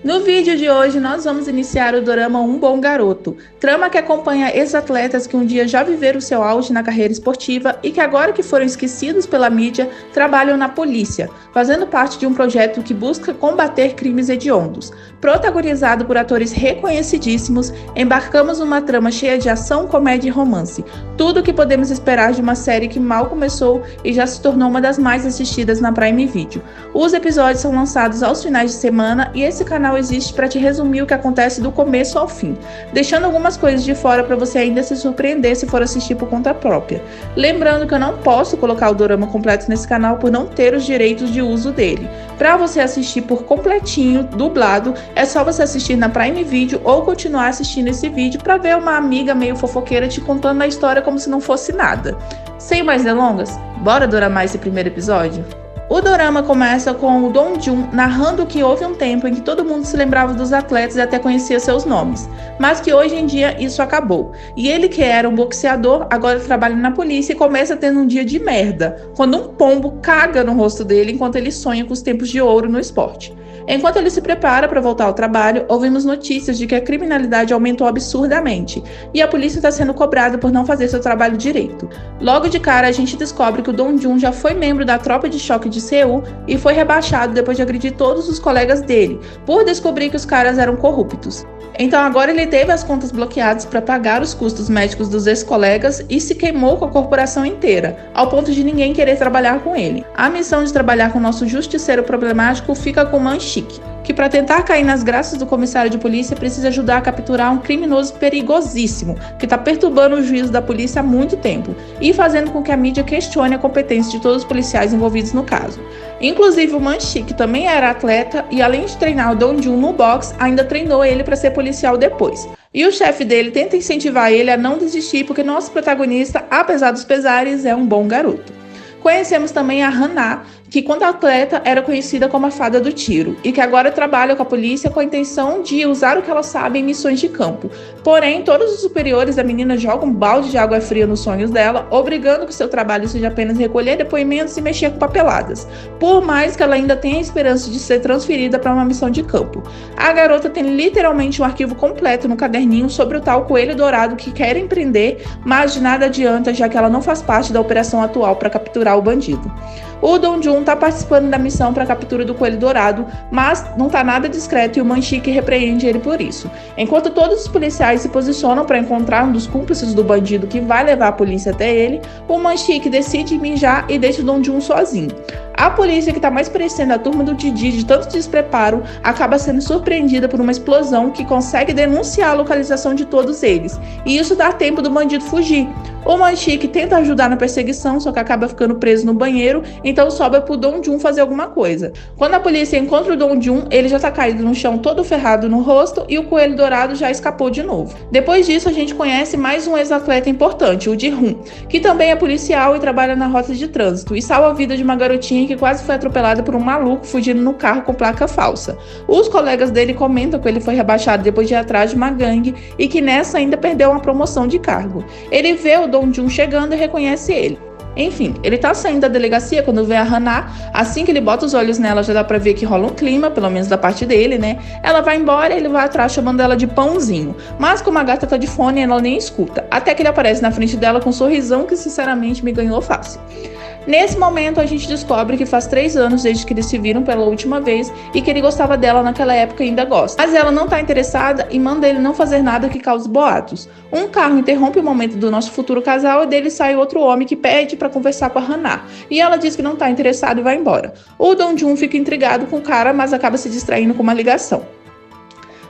No vídeo de hoje, nós vamos iniciar o dorama Um Bom Garoto, trama que acompanha ex-atletas que um dia já viveram seu auge na carreira esportiva e que agora que foram esquecidos pela mídia, trabalham na polícia, fazendo parte de um projeto que busca combater crimes hediondos. Protagonizado por atores reconhecidíssimos, embarcamos numa trama cheia de ação, comédia e romance. Tudo o que podemos esperar de uma série que mal começou e já se tornou uma das mais assistidas na Prime Video. Os episódios são lançados aos finais de semana e esse canal existe para te resumir o que acontece do começo ao fim, deixando algumas coisas de fora para você ainda se surpreender se for assistir por conta própria. Lembrando que eu não posso colocar o dorama completo nesse canal por não ter os direitos de uso dele. Para você assistir por completinho, dublado, é só você assistir na Prime Video ou continuar assistindo esse vídeo para ver uma amiga meio fofoqueira te contando a história como se não fosse nada. Sem mais delongas, bora doramar esse primeiro episódio? O dorama começa com o Dong-jun narrando que houve um tempo em que todo mundo se lembrava dos atletas e até conhecia seus nomes, mas que hoje em dia isso acabou. E ele, que era um boxeador, agora trabalha na polícia e começa tendo um dia de merda, quando um pombo caga no rosto dele enquanto ele sonha com os tempos de ouro no esporte. Enquanto ele se prepara para voltar ao trabalho, ouvimos notícias de que a criminalidade aumentou absurdamente e a polícia está sendo cobrada por não fazer seu trabalho direito. Logo de cara, a gente descobre que o Dong-jun já foi membro da tropa de choque de Seul e foi rebaixado depois de agredir todos os colegas dele, por descobrir que os caras eram corruptos. Então agora ele teve as contas bloqueadas para pagar os custos médicos dos ex-colegas e se queimou com a corporação inteira, ao ponto de ninguém querer trabalhar com ele. A missão de trabalhar com o nosso justiceiro problemático fica com Man-sik, que para tentar cair nas graças do comissário de polícia precisa ajudar a capturar um criminoso perigosíssimo, que está perturbando o juízo da polícia há muito tempo e fazendo com que a mídia questione a competência de todos os policiais envolvidos no caso. Inclusive o Man-sik também era atleta e além de treinar o Dong-jun no boxe, ainda treinou ele para ser policial depois. E o chefe dele tenta incentivar ele a não desistir porque nosso protagonista, apesar dos pesares, é um bom garoto. Conhecemos também a Hana, que quando atleta era conhecida como a fada do tiro e que agora trabalha com a polícia com a intenção de usar o que ela sabe em missões de campo. Porém, todos os superiores da menina jogam um balde de água fria nos sonhos dela, obrigando que seu trabalho seja apenas recolher depoimentos e mexer com papeladas, por mais que ela ainda tenha a esperança de ser transferida para uma missão de campo. A garota tem literalmente um arquivo completo no caderninho sobre o tal coelho dourado que querem prender, mas de nada adianta, já que ela não faz parte da operação atual para capturar o bandido. O Dong-jun está participando da missão para a captura do coelho dourado, mas não está nada discreto e o Man-sik repreende ele por isso. Enquanto todos os policiais se posicionam para encontrar um dos cúmplices do bandido que vai levar a polícia até ele, o Man-sik decide mijar e deixa o Dong-jun sozinho. A polícia, que está mais parecendo a turma do Didi de tanto despreparo, acaba sendo surpreendida por uma explosão que consegue denunciar a localização de todos eles, e isso dá tempo do bandido fugir. O Man-sik tenta ajudar na perseguição, só que acaba ficando preso no banheiro, então sobra pro Dong-jun fazer alguma coisa. Quando a polícia encontra o Dong-jun, ele já tá caído no chão todo ferrado no rosto e o coelho dourado já escapou de novo. Depois disso, a gente conhece mais um ex-atleta importante, o Ji-hun, que também é policial e trabalha na rota de trânsito e salva a vida de uma garotinha que quase foi atropelada por um maluco fugindo no carro com placa falsa. Os colegas dele comentam que ele foi rebaixado depois de ir atrás de uma gangue e que nessa ainda perdeu uma promoção de cargo. Ele vê o Dong-jun chegando e reconhece ele. Enfim, ele tá saindo da delegacia quando vê a Hana. Assim que ele bota os olhos nela, já dá pra ver que rola um clima, pelo menos da parte dele, né? Ela vai embora e ele vai atrás chamando ela de pãozinho. Mas como a gata tá de fone, ela nem escuta. Até que ele aparece na frente dela com um sorrisão que sinceramente me ganhou fácil. Nesse momento, a gente descobre que faz 3 anos desde que eles se viram pela última vez e que ele gostava dela naquela época e ainda gosta. Mas ela não tá interessada e manda ele não fazer nada que cause boatos. Um carro interrompe o momento do nosso futuro casal e dele sai outro homem que pede para conversar com a Hana. E ela diz que não tá interessada e vai embora. O Dong-jun fica intrigado com o cara, mas acaba se distraindo com uma ligação.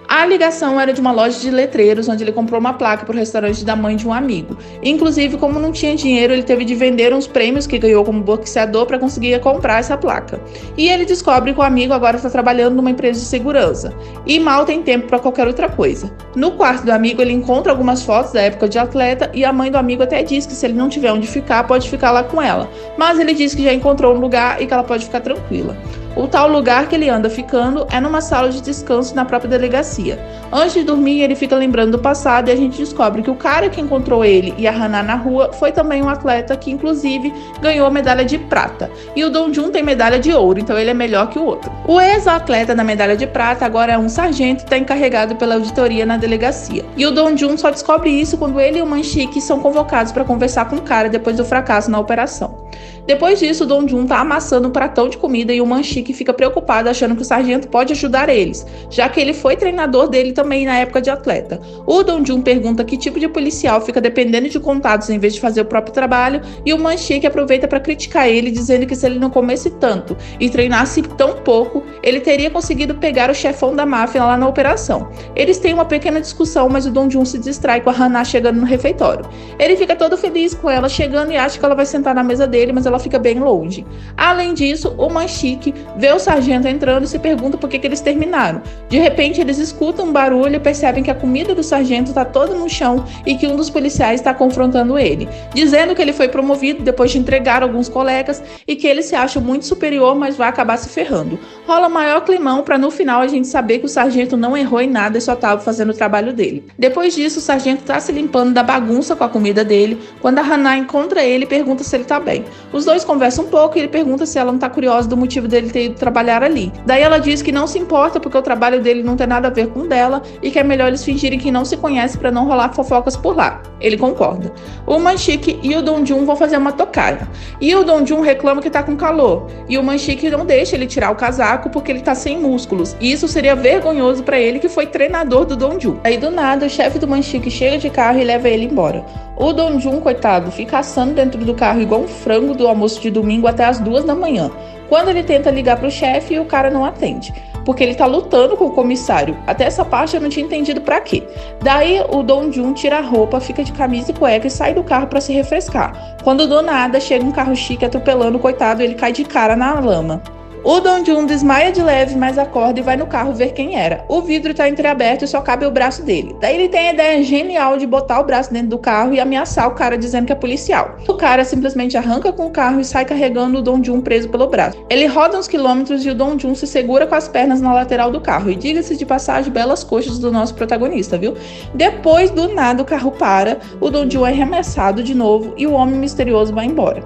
A ligação era de uma loja de letreiros, onde ele comprou uma placa para o restaurante da mãe de um amigo. Inclusive, como não tinha dinheiro, ele teve de vender uns prêmios que ganhou como boxeador para conseguir comprar essa placa. E ele descobre que o amigo agora está trabalhando numa empresa de segurança. E mal tem tempo para qualquer outra coisa. No quarto do amigo, ele encontra algumas fotos da época de atleta e a mãe do amigo até diz que se ele não tiver onde ficar, pode ficar lá com ela. Mas ele diz que já encontrou um lugar e que ela pode ficar tranquila. O tal lugar que ele anda ficando é numa sala de descanso na própria delegacia. Antes de dormir, ele fica lembrando do passado e a gente descobre que o cara que encontrou ele e a Hana na rua foi também um atleta que, inclusive, ganhou a medalha de prata. E o Dong-jun tem medalha de ouro, então ele é melhor que o outro. O ex-atleta da medalha de prata agora é um sargento e está encarregado pela auditoria na delegacia. E o Dong-jun só descobre isso quando ele e o Man-sik são convocados para conversar com o cara depois do fracasso na operação. Depois disso, o Dong-jun tá amassando um pratão de comida e o Man-sik fica preocupado achando que o sargento pode ajudar eles, já que ele foi treinador dele também na época de atleta. O Dong-jun pergunta que tipo de policial fica dependendo de contatos em vez de fazer o próprio trabalho e o Man-sik aproveita para criticar ele, dizendo que se ele não comesse tanto e treinasse tão pouco, ele teria conseguido pegar o chefão da máfia lá na operação. Eles têm uma pequena discussão, mas o Dong-jun se distrai com a Hana chegando no refeitório. Ele fica todo feliz com ela chegando e acha que ela vai sentar na mesa dele, mas ela fica bem longe. Além disso, o Man-sik vê o sargento entrando e se pergunta por que eles terminaram. De repente, eles escutam um barulho e percebem que a comida do sargento está toda no chão e que um dos policiais está confrontando ele, dizendo que ele foi promovido depois de entregar alguns colegas e que ele se acha muito superior, mas vai acabar se ferrando. Rola maior climão para no final a gente saber que o sargento não errou em nada e só estava fazendo o trabalho dele. Depois disso, o sargento está se limpando da bagunça com a comida dele quando a Hana encontra ele e pergunta se ele está bem. Os dois conversam um pouco e ele pergunta se ela não tá curiosa do motivo dele ter ido trabalhar ali. Daí ela diz que não se importa porque o trabalho dele não tem nada a ver com o dela e que é melhor eles fingirem que não se conhecem para não rolar fofocas por lá. Ele concorda. O Man-sik e o Dong-jun vão fazer uma tocaia. E o Dong-jun reclama que tá com calor. E o Man-sik não deixa ele tirar o casaco porque ele tá sem músculos. E isso seria vergonhoso para ele que foi treinador do Dong-jun. Aí do nada o chefe do Man-sik chega de carro e leva ele embora. O Dong-jun, coitado, fica assando dentro do carro igual um frango do almoço de domingo até as 2 da manhã. Quando ele tenta ligar pro chefe, o cara não atende, porque ele tá lutando com o comissário. Até essa parte eu não tinha entendido pra quê. Daí o Dong-jun tira a roupa, fica de camisa e cueca e sai do carro pra se refrescar. Quando do nada chega um carro chique atropelando o coitado e ele cai de cara na lama. O Dong-jun desmaia de leve, mas acorda e vai no carro ver quem era. O vidro tá entreaberto e só cabe o braço dele. Daí ele tem a ideia genial de botar o braço dentro do carro e ameaçar o cara dizendo que é policial. O cara simplesmente arranca com o carro e sai carregando o Dong-jun preso pelo braço. Ele roda uns quilômetros e o Dong-jun se segura com as pernas na lateral do carro. E diga-se de passagem, belas coxas do nosso protagonista, viu? Depois, do nada, o carro para, o Dong-jun é arremessado de novo e o homem misterioso vai embora.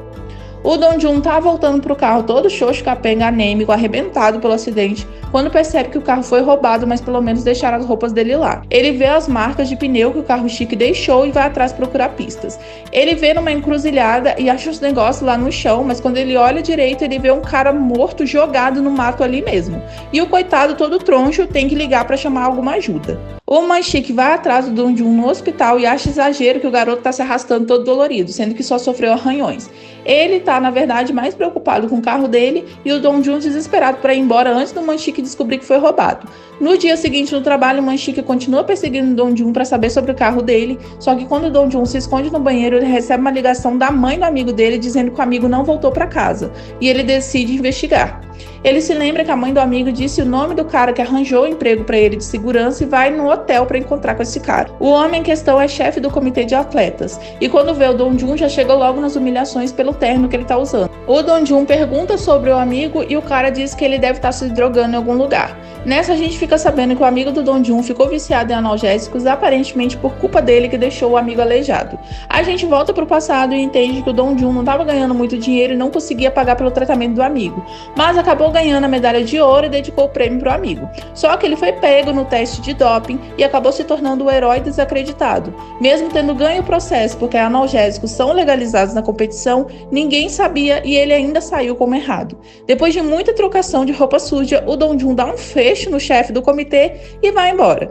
O Dong-jun tá voltando pro carro todo xoxo, capenga, anêmico, arrebentado pelo acidente, quando percebe que o carro foi roubado, mas pelo menos deixaram as roupas dele lá. Ele vê as marcas de pneu que o carro chique deixou e vai atrás procurar pistas. Ele vê numa encruzilhada e acha os negócios lá no chão, mas quando ele olha direito, ele vê um cara morto jogado no mato ali mesmo. E o coitado todo troncho tem que ligar para chamar alguma ajuda. O Man-sik vai atrás do Dong-jun no hospital e acha exagero que o garoto tá se arrastando todo dolorido, sendo que só sofreu arranhões. Ele tá, na verdade, mais preocupado com o carro dele e o Dong-jun desesperado para ir embora antes do Man-sik descobrir que foi roubado. No dia seguinte no trabalho, o Man-sik continua perseguindo o Dong-jun para saber sobre o carro dele, só que quando o Dong-jun se esconde no banheiro, ele recebe uma ligação da mãe do amigo dele dizendo que o amigo não voltou para casa, e ele decide investigar. Ele se lembra que a mãe do amigo disse o nome do cara que arranjou o emprego para ele de segurança e vai no hotel para encontrar com esse cara. O homem em questão é chefe do comitê de atletas, e quando vê o Dong-jun já chega logo nas humilhações pelo terno que ele tá usando. O Dong-jun pergunta sobre o amigo e o cara diz que ele deve estar se drogando em algum lugar. Nessa a gente fica sabendo que o amigo do Dong-jun ficou viciado em analgésicos, aparentemente por culpa dele que deixou o amigo aleijado. A gente volta pro passado e entende que o Dong-jun não estava ganhando muito dinheiro e não conseguia pagar pelo tratamento do amigo, mas acabou ganhando a medalha de ouro e dedicou o prêmio pro amigo. Só que ele foi pego no teste de doping e acabou se tornando o herói desacreditado. Mesmo tendo ganho o processo porque analgésicos são legalizados na competição, ninguém sabia e ele ainda saiu como errado. Depois de muita trocação de roupa suja, o Dong-jun dá um fecho no chefe do comitê e vai embora.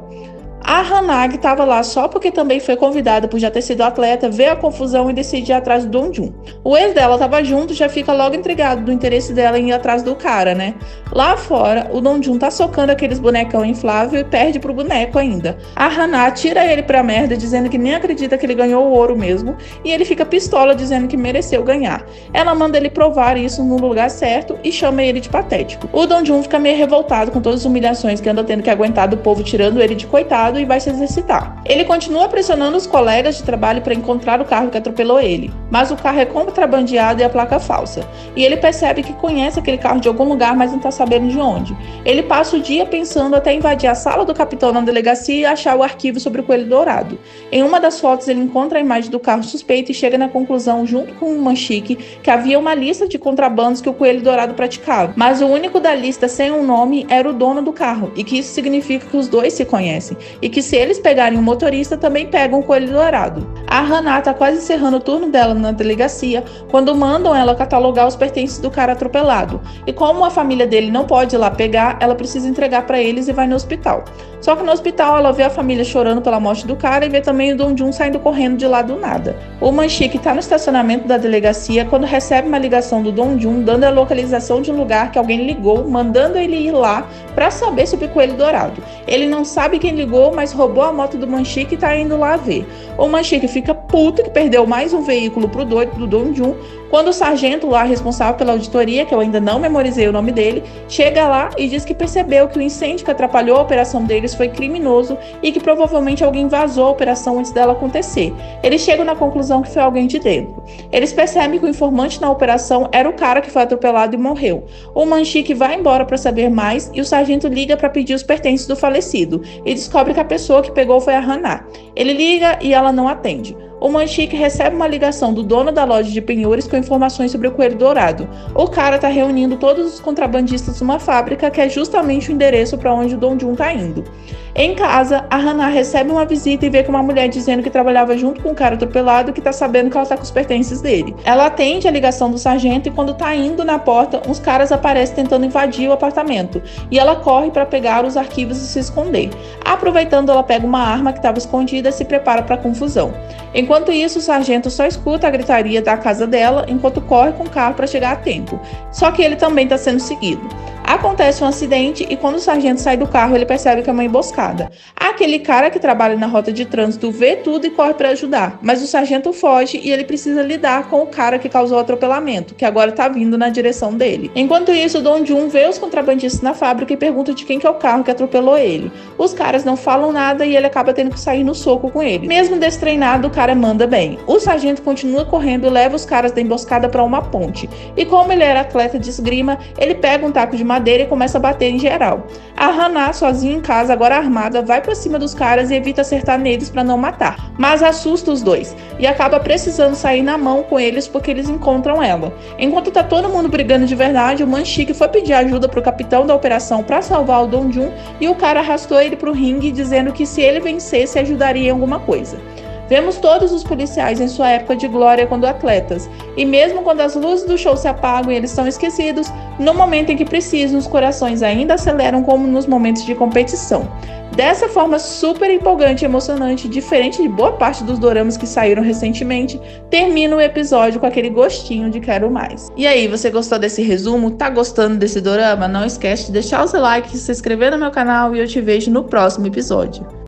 A Hana, que estava lá só porque também foi convidada por já ter sido atleta, vê a confusão e decide ir atrás do Dong-jun. O ex dela estava junto e já fica logo intrigado do interesse dela em ir atrás do cara, né? Lá fora, o Dong-jun tá socando aqueles bonecão inflável e perde pro boneco ainda. A Hana tira ele pra merda, dizendo que nem acredita que ele ganhou o ouro mesmo, e ele fica pistola dizendo que mereceu ganhar. Ela manda ele provar isso no lugar certo e chama ele de patético. O Dong-jun fica meio revoltado com todas as humilhações que anda tendo que aguentar do povo tirando ele de coitado, cansado e vai se exercitar. Ele continua pressionando os colegas de trabalho para encontrar o carro que atropelou ele, mas o carro é contrabandeado e a placa falsa. E ele percebe que conhece aquele carro de algum lugar, mas não está sabendo de onde. Ele passa o dia pensando até invadir a sala do capitão na delegacia e achar o arquivo sobre o coelho dourado. Em uma das fotos ele encontra a imagem do carro suspeito e chega na conclusão, junto com o Manchique, que havia uma lista de contrabandos que o coelho dourado praticava, mas o único da lista sem um nome era o dono do carro, e que isso significa que os dois se conhecem, e que se eles pegarem o motorista, também pegam o coelho dourado. A Hannah está quase encerrando o turno dela na delegacia, quando mandam ela catalogar os pertences do cara atropelado, e como a família dele não pode ir lá pegar, ela precisa entregar para eles e vai no hospital. Só que no hospital ela vê a família chorando pela morte do cara e vê também o Dong Jun saindo correndo de lá do nada. O Manchique está no estacionamento da delegacia quando recebe uma ligação do Dong Jun dando a localização de um lugar que alguém ligou, mandando ele ir lá para saber sobre o coelho dourado. Ele não sabe quem ligou, mas roubou a moto do Manchique e tá indo lá ver. O Manchique fica puto que perdeu mais um veículo pro doido do Dong Jun, quando o sargento lá responsável pela auditoria, que eu ainda não memorizei o nome dele, chega lá e diz que percebeu que o incêndio que atrapalhou a operação deles foi criminoso e que provavelmente alguém vazou a operação antes dela acontecer. Eles chegam na conclusão que foi alguém de dentro. Eles percebem que o informante na operação era o cara que foi atropelado e morreu. O Manchique vai embora para saber mais e o sargento liga para pedir os pertences do falecido e descobre que a pessoa que pegou foi a Hannah. Ele liga e ela não atende. O Manchique recebe uma ligação do dono da loja de penhores com informações sobre o coelho dourado. O cara está reunindo todos os contrabandistas numa fábrica que é justamente o endereço para onde o Dong Jun está indo. Em casa, a Hannah recebe uma visita e vê com uma mulher dizendo que trabalhava junto com o cara atropelado, que tá sabendo que ela tá com os pertences dele. Ela atende a ligação do sargento e quando tá indo na porta, uns caras aparecem tentando invadir o apartamento. E ela corre para pegar os arquivos e se esconder. Aproveitando, ela pega uma arma que estava escondida e se prepara para a confusão. Enquanto isso, o sargento só escuta a gritaria da casa dela enquanto corre com o carro para chegar a tempo. Só que ele também está sendo seguido. Acontece um acidente e quando o sargento sai do carro, ele percebe que é uma emboscada. Aquele cara que trabalha na rota de trânsito vê tudo e corre para ajudar, mas o sargento foge e ele precisa lidar com o cara que causou o atropelamento, que agora está vindo na direção dele. Enquanto isso, o Dong Jun vê os contrabandistas na fábrica e pergunta de quem que é o carro que atropelou ele. Os caras não falam nada e ele acaba tendo que sair no soco com ele. Mesmo destreinado, o cara manda bem. O sargento continua correndo e leva os caras da emboscada para uma ponte. E como ele era atleta de esgrima, ele pega um taco de madeira e começa a bater em geral. A Hannah, sozinha em casa, agora armada, vai pra cima dos caras e evita acertar neles para não matar, mas assusta os dois e acaba precisando sair na mão com eles porque eles encontram ela. Enquanto tá todo mundo brigando de verdade, o Manchique foi pedir ajuda pro capitão da operação para salvar o Dong Jun e o cara arrastou ele pro ringue dizendo que se ele vencesse ajudaria em alguma coisa. Vemos todos os policiais em sua época de glória quando atletas, e mesmo quando as luzes do show se apagam e eles são esquecidos, no momento em que precisam, os corações ainda aceleram como nos momentos de competição. Dessa forma super empolgante e emocionante, diferente de boa parte dos doramas que saíram recentemente, termina o episódio com aquele gostinho de quero mais. E aí, você gostou desse resumo? Tá gostando desse dorama? Não esquece de deixar o seu like, se inscrever no meu canal e eu te vejo no próximo episódio.